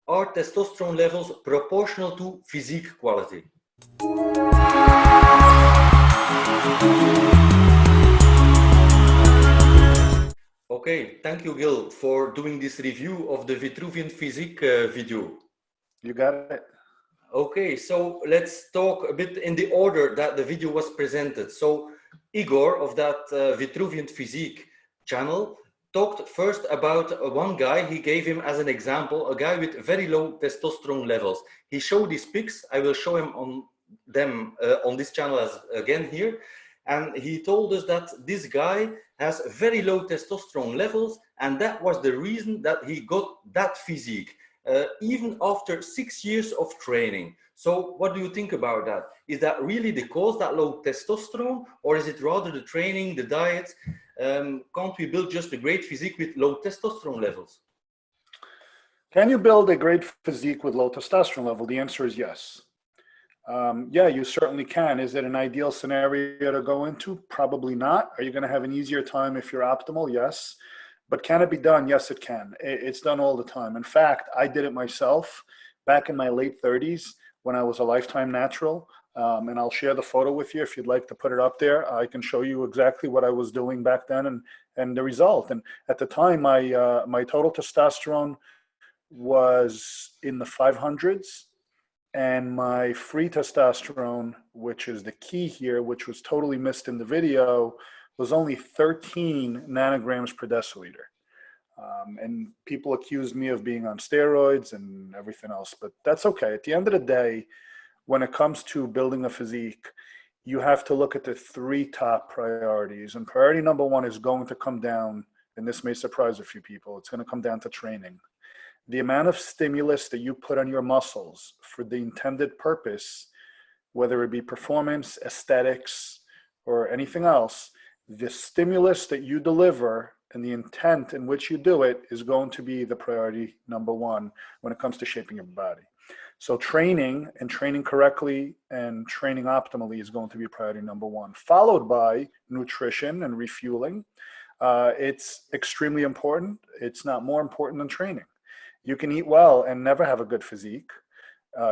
Are testosterone levels proportional to physique quality? Okay, thank you, Gil, for doing this review of the VitruvianPhysique video. You got it. Okay, so let's talk a bit in the order that the video was presented. So Igor of that VitruvianPhysique channel talked first about one guy. He gave him as an example, a guy with very low testosterone levels. He showed his pics. I will show him on them on this channel again here. And he told us that this guy has very low testosterone levels, and that was the reason that he got that physique. Even after 6 years of training. So what do you think about that? Is that really the cause, that low testosterone, or is it rather the training, the diet? Can't we build just a great physique with low testosterone levels? Can you build a great physique with low testosterone level? The answer is yes. Yeah, you certainly can. Is it an ideal scenario to go into? Probably not. Are you going to have an easier time if you're optimal? Yes. But can it be done? Yes, it can. It's done all the time. In fact, I did it myself back in my late 30s when I was a lifetime natural. And I'll share the photo with you if you'd like to put it up there. I can show you exactly what I was doing back then and the result. And at the time, my total testosterone was in the 500s. And my free testosterone, which is the key here, which was totally missed in the video, was only 13 nanograms per deciliter. And people accused me of being on steroids and everything else, but that's okay. At the end of the day, when it comes to building a physique, you have to look at the 3 top priorities. And priority number 1 is going to come down, and this may surprise a few people, it's going to come down to training. The amount of stimulus that you put on your muscles for the intended purpose, whether it be performance, aesthetics, or anything else, the stimulus that you deliver and the intent in which you do it is going to be the priority number 1 when it comes to shaping your body. So training and training correctly and training optimally is going to be priority number 1, followed by nutrition and refueling. It's extremely important. It's not more important than training. You can eat well and never have a good physique.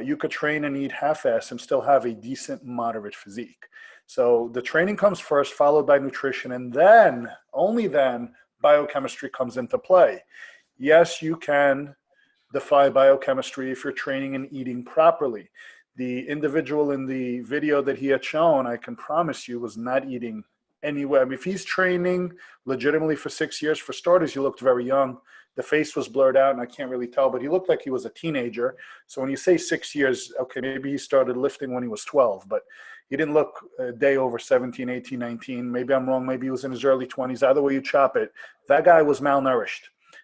You could train and eat half-ass and still have a decent, moderate physique. So the training comes first, followed by nutrition, and then, only then, biochemistry comes into play. Yes, you can defy biochemistry if you're training and eating properly. The individual in the video that he had shown, I can promise you, was not eating anywhere. I mean, if he's training legitimately for 6 years, for starters, he looked very young. The face was blurred out and I can't really tell, but he looked like he was a teenager. So when you say 6 years, okay, maybe he started lifting when he was 12, but he didn't look a day over 17, 18, 19. Maybe I'm wrong. Maybe he was in his early 20s. Either way you chop it, that guy was malnourished.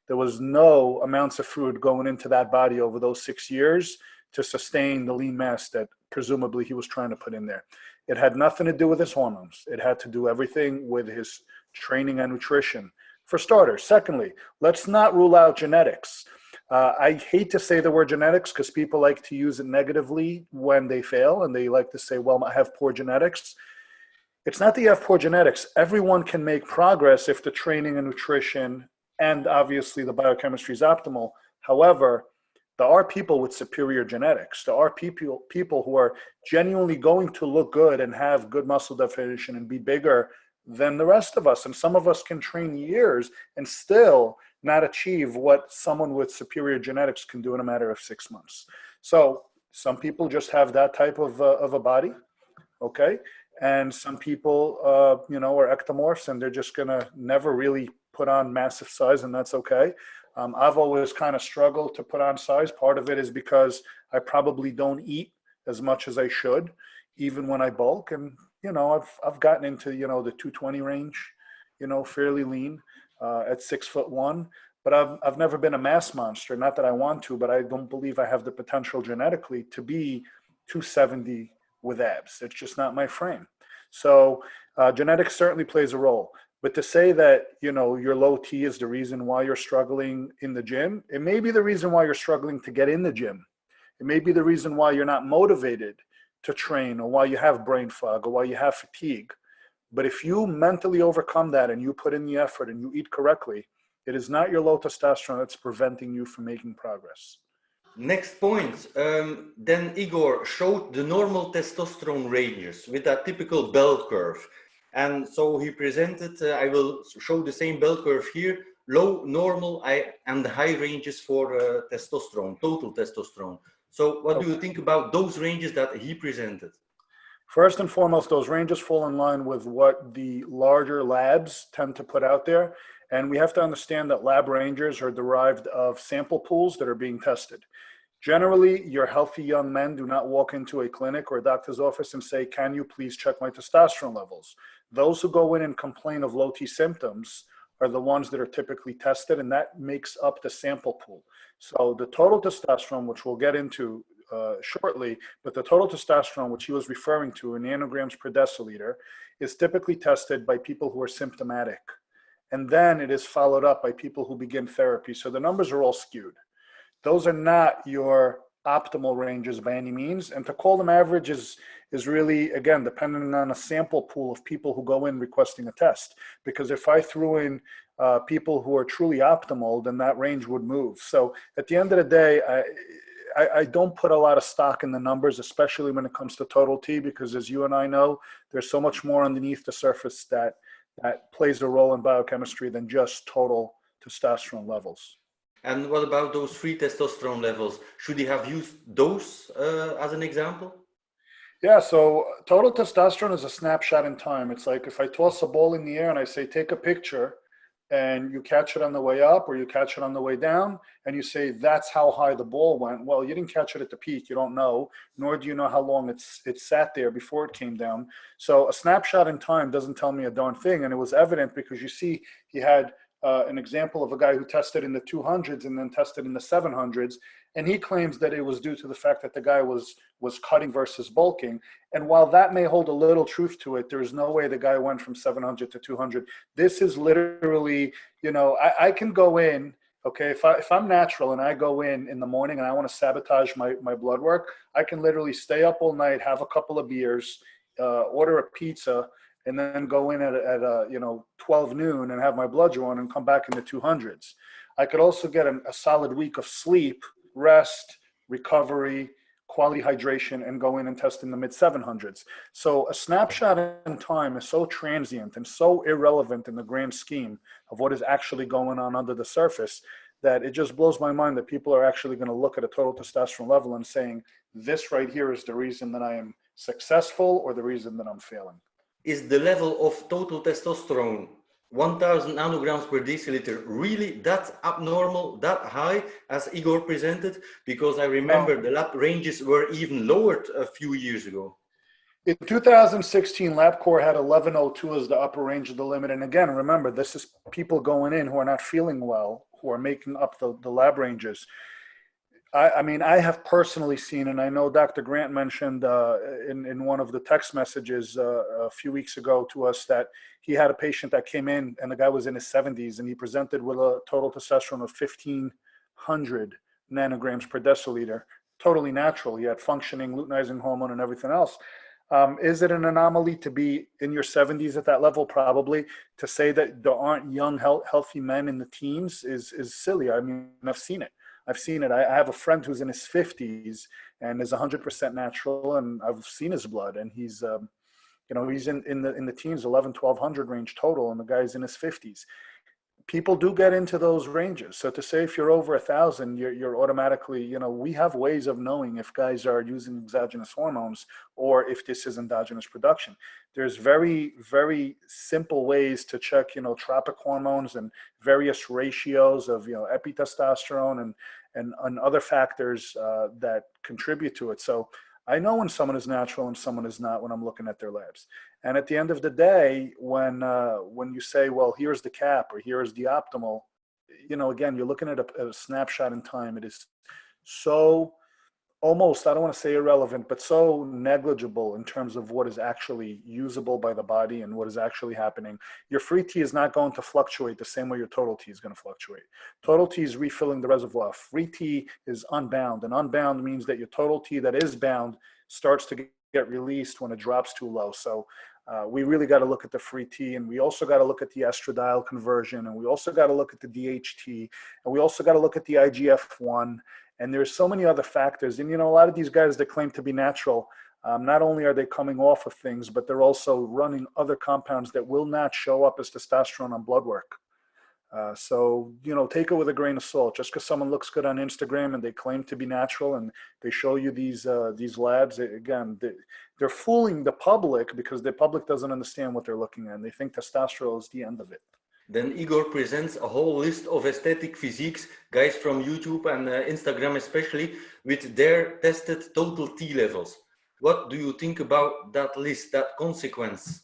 There was no amounts of food going into that body over those 6 years to sustain the lean mass that presumably he was trying to put in there. It had nothing to do with his hormones. It had to do everything with his training and nutrition. For starters. Secondly, let's not rule out genetics. I hate to say the word genetics because people like to use it negatively when they fail, and they like to say, well, I have poor genetics. It's not that you have poor genetics. Everyone can make progress if the training and nutrition and obviously the biochemistry is optimal. However, there are people with superior genetics. There are people who are genuinely going to look good and have good muscle definition and be bigger than the rest of us. And some of us can train years and still not achieve what someone with superior genetics can do in a matter of 6 months. So some people just have that type of a body, okay? And some people, are ectomorphs and they're just gonna never really put on massive size, and that's okay. I've always kind of struggled to put on size. Part of it is because I probably don't eat as much as I should, even when I bulk. And I've gotten into, the 220 range, fairly lean at 6'1", but I've never been a mass monster. Not that I want to, but I don't believe I have the potential genetically to be 270 with abs. It's just not my frame. So genetics certainly plays a role. But to say that, your low T is the reason why you're struggling in the gym, it may be the reason why you're struggling to get in the gym. It may be the reason why you're not motivated to train, or why you have brain fog, or why you have fatigue. But if you mentally overcome that and you put in the effort and you eat correctly, it is not your low testosterone that's preventing you from making progress. Next point. Then Igor showed the normal testosterone ranges with that typical bell curve. And so he presented, I will show the same bell curve here, low, normal, and high ranges for testosterone, total testosterone. So what do you think about those ranges that he presented? First and foremost, those ranges fall in line with what the larger labs tend to put out there. And we have to understand that lab ranges are derived of sample pools that are being tested. Generally, your healthy young men do not walk into a clinic or a doctor's office and say, can you please check my testosterone levels? Those who go in and complain of low T symptoms are the ones that are typically tested, and that makes up the sample pool. So the total testosterone, which we'll get into shortly, but the total testosterone, which he was referring to in nanograms per deciliter, is typically tested by people who are symptomatic. And then it is followed up by people who begin therapy. So the numbers are all skewed. Those are not your optimal ranges by any means. And to call them average is really, again, depending on a sample pool of people who go in requesting a test. Because if I threw in people who are truly optimal, then that range would move. So at the end of the day, I don't put a lot of stock in the numbers, especially when it comes to total T, because as you and I know, there's so much more underneath the surface that plays a role in biochemistry than just total testosterone levels. And what about those free testosterone levels? Should he have used those as an example? Yeah, so total testosterone is a snapshot in time. It's like if I toss a ball in the air and I say, take a picture, and you catch it on the way up or you catch it on the way down, and you say, that's how high the ball went. Well, you didn't catch it at the peak. You don't know, nor do you know how long it sat there before it came down. So a snapshot in time doesn't tell me a darn thing. And it was evident because you see he had an example of a guy who tested in the 200s and then tested in the 700s. And he claims that it was due to the fact that the guy was cutting versus bulking. And while that may hold a little truth to it, there's no way the guy went from 700 to 200. This is literally, I can go in, okay, if I'm natural and I go in the morning and I want to sabotage my blood work, I can literally stay up all night, have a couple of beers, order a pizza, and then go in at 12 noon and have my blood drawn and come back in the 200s. I could also get a solid week of sleep, rest, recovery, quality hydration, and go in and test in the mid 700s. So a snapshot in time is so transient and so irrelevant in the grand scheme of what is actually going on under the surface that it just blows my mind that people are actually going to look at a total testosterone level and saying, this right here is the reason that I am successful or the reason that I'm failing. Is the level of total testosterone 1000 nanograms per deciliter really that abnormal, that high as Igor presented? Because I remember the lab ranges were even lowered a few years ago. In 2016, LabCorp had 1102 as the upper range of the limit. And again, remember, this is people going in who are not feeling well, who are making up the lab ranges. I mean, I have personally seen, and I know Dr. Grant mentioned in one of the text messages a few weeks ago to us that he had a patient that came in and the guy was in his 70s and he presented with a total testosterone of 1500 nanograms per deciliter, totally natural. He had functioning luteinizing hormone and everything else. Is it an anomaly to be in your 70s at that level? Probably. To say that there aren't young, healthy men in the teens is silly. I mean, I've seen it. I have a friend who's in his 50s and is 100% natural, and I've seen his blood, and he's, he's in the teens, 1200 range total, and the guy's in his 50s. People do get into those ranges. So to say if you're over 1,000, you're automatically, we have ways of knowing if guys are using exogenous hormones or if this is endogenous production. There's very, very simple ways to check, tropic hormones and various ratios of, epitestosterone and other factors that contribute to it. So I know when someone is natural and someone is not when I'm looking at their labs. And at the end of the day, when you say, well, here's the cap or here's the optimal, again, you're looking at a snapshot in time. It is so almost, I don't want to say irrelevant, but so negligible in terms of what is actually usable by the body and what is actually happening. Your free T is not going to fluctuate the same way your total T is going to fluctuate. Total T is refilling the reservoir. Free T is unbound, and unbound means that your total T that is bound starts to get released when it drops too low. So we really got to look at the free T, and we also got to look at the estradiol conversion, and we also got to look at the DHT, and we also got to look at the IGF-1. And there's so many other factors. And, you know, a lot of these guys that claim to be natural, not only are they coming off of things, but they're also running other compounds that will not show up as testosterone on blood work. So, you know, take it with a grain of salt. Just because someone looks good on Instagram and they claim to be natural and they show you these labs, again, they're fooling the public because the public doesn't understand what they're looking at. And they think testosterone is the end of it. Then Igor presents a whole list of aesthetic physiques, guys from YouTube and Instagram especially, with their tested total T levels. What do you think about that list, that consequence?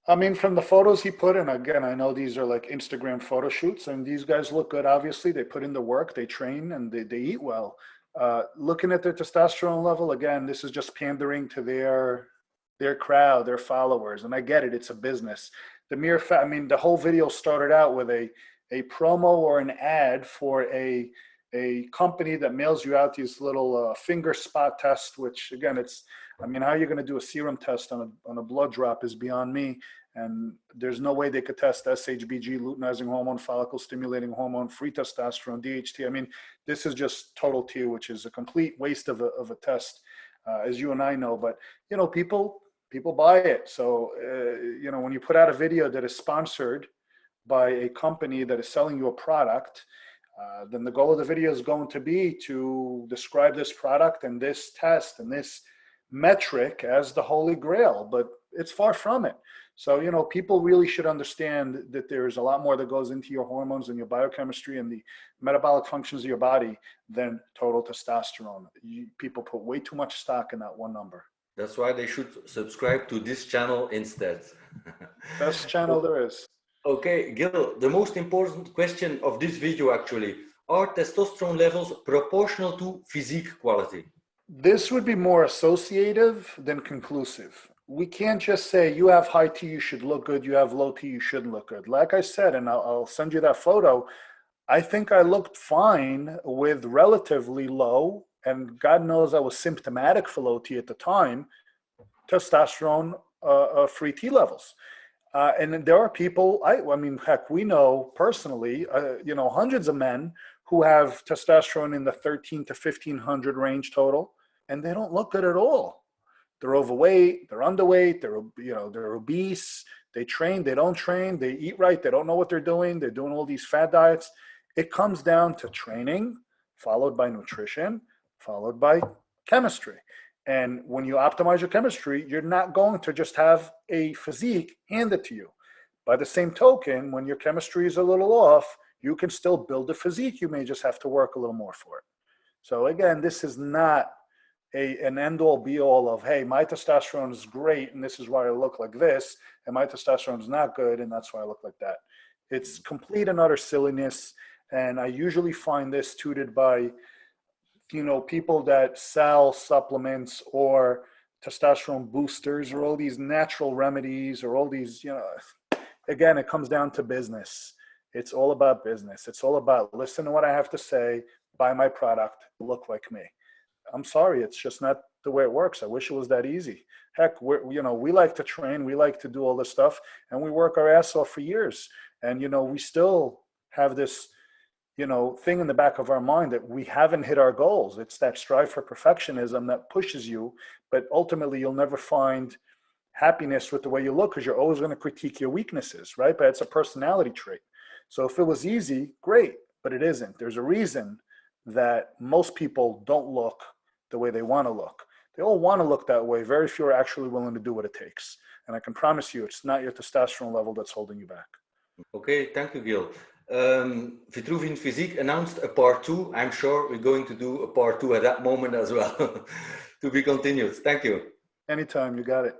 I mean, from the photos he put in, again, I know these are like Instagram photo shoots, and these guys look good, obviously. They put in the work, they train, and they eat well. Looking at their testosterone level, again, this is just pandering to their crowd, their followers. And I get it, it's a business. The mere fact, I mean, the whole video started out with a promo or an ad for a company that mails you out these little finger spot tests, which again, it's, I mean, how you're going to do a serum test on a blood drop is beyond me. And there's no way they could test SHBG, luteinizing hormone, follicle stimulating hormone, free testosterone, DHT. I mean, this is just total T, which is a complete waste of a test, as you and I know. But, you know, people buy it. So, you know, when you put out a video that is sponsored by a company that is selling you a product, then the goal of the video is going to be to describe this product and this test and this metric as the holy grail, but it's far from it. So, you know, people really should understand that there's a lot more that goes into your hormones and your biochemistry and the metabolic functions of your body than total testosterone. People put way too much stock in that one number. That's why they should subscribe to this channel instead. Best channel there is. Okay, Gil, the most important question of this video actually, are testosterone levels proportional to physique quality? This would be more associative than conclusive. We can't just say you have high T, you should look good, you have low T, you shouldn't look good. Like I said, and I'll send you that photo, I think I looked fine with relatively low, and God knows I was symptomatic for low T at the time, testosterone free T levels. And there are people, I mean, heck, we know personally, you know, hundreds of men who have testosterone in the 13 to 1500 range total, and they don't look good at all. They're overweight, they're underweight, they're obese, they train, they don't train, they eat right, they don't know what they're doing all these fad diets. It comes down to training, followed by nutrition, followed by chemistry. And when you optimize your chemistry, you're not going to just have a physique handed to you. By the same token, when your chemistry is a little off, you can still build a physique. You may just have to work a little more for it. So again, this is not an end-all be-all of, hey, my testosterone is great and this is why I look like this, and my testosterone is not good and that's why I look like that. It's complete and utter silliness, and I usually find this tutored by, you know, people that sell supplements or testosterone boosters or all these natural remedies or all these, you know, again, it comes down to business. It's all about business. It's all about listen to what I have to say, buy my product, look like me. I'm sorry, it's just not the way it works. I wish it was that easy. Heck, we like to train, we like to do all this stuff, and we work our ass off for years. And, you know, we still have this, you know, thing in the back of our mind that we haven't hit our goals. It's that strive for perfectionism that pushes you, but ultimately you'll never find happiness with the way you look because you're always going to critique your weaknesses, right? But it's a personality trait. So if it was easy, great, but it isn't. There's a reason that most people don't look the way they want to look. They all want to look that way. Very few are actually willing to do what it takes. And I can promise you, it's not your testosterone level that's holding you back. Okay, thank you, Gil. VitruvianPhysique announced a part 2. I'm sure we're going to do a part 2 at that moment as well. To be continued. Thank you. Anytime, you got it.